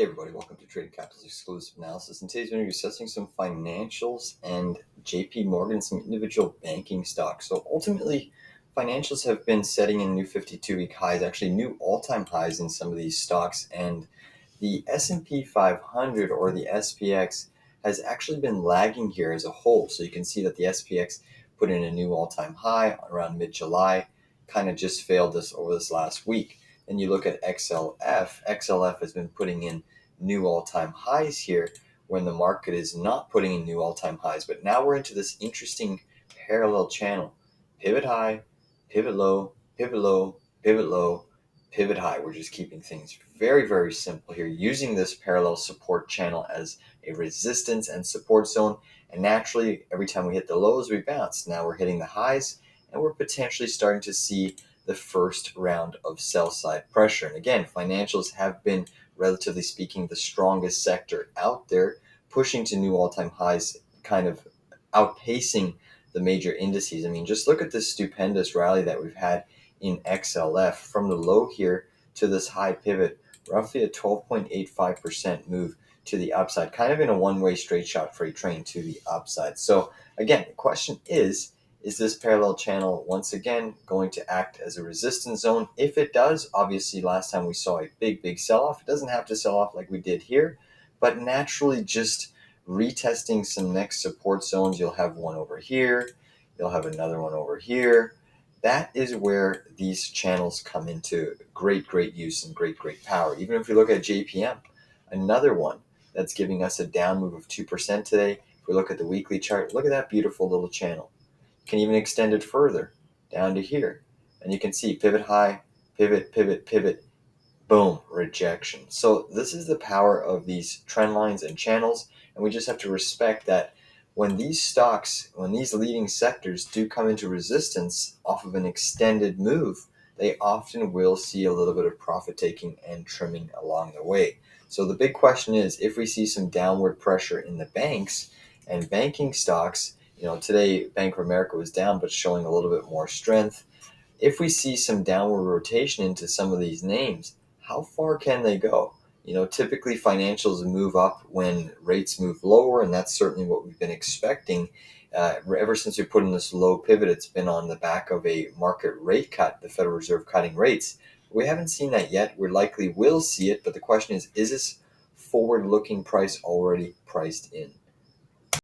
Hey everybody, welcome to Trading Capital's exclusive analysis. In today's video, we're assessing some financials and JP Morgan, some individual banking stocks. So ultimately, financials have been setting in new 52-week highs, actually new all-time highs in some of these stocks. And the S&P 500 or the SPX has actually been lagging here as a whole. So you can see that the SPX put in a new all-time high around mid-July, kind of just failed this over this last week. And you look at XLF has been putting in new all-time highs here when the market is not putting in new all-time highs. But now we're into this interesting parallel channel. Pivot high, pivot low, pivot low, pivot low, pivot high. We're just keeping things very, very simple here, using this parallel support channel as a resistance and support zone. And naturally, every time we hit the lows, we bounce. Now we're hitting the highs, and we're potentially starting to see the first round of sell side pressure. And again, financials have been, relatively speaking, the strongest sector out there, pushing to new all-time highs, kind of outpacing the major indices. I mean, just look at this stupendous rally that we've had in XLF from the low here to this high pivot, roughly a 12.85% move to the upside, kind of in a one-way straight shot freight train to the upside. So again, the question is this parallel channel once again going to act as a resistance zone? If it does, obviously last time we saw a big sell-off. It doesn't have to sell off like we did here, but naturally just retesting some next support zones. You'll have one over here. You'll have another one over here. That is where these channels come into great use and great power. Even if we look at JPM, another one that's giving us a down move of 2% today. If we look at the weekly chart, look at that beautiful little channel. Can even extend it further down to here, and you can see pivot high, pivot, boom, rejection. So this is the power of these trend lines and channels, and we just have to respect that when these stocks, when these leading sectors do come into resistance off of an extended move, they often will see a little bit of profit taking and trimming along the way. So the big question is, if we see some downward pressure in the banks and banking stocks, today Bank of America was down, but showing a little bit more strength. If we see some downward rotation into some of these names, how far can they go? Typically financials move up when rates move lower, and that's certainly what we've been expecting. Ever since we put in this low pivot, it's been on the back of a market rate cut, the Federal Reserve cutting rates. We haven't seen that yet. We likely will see it, but the question is this forward-looking price already priced in?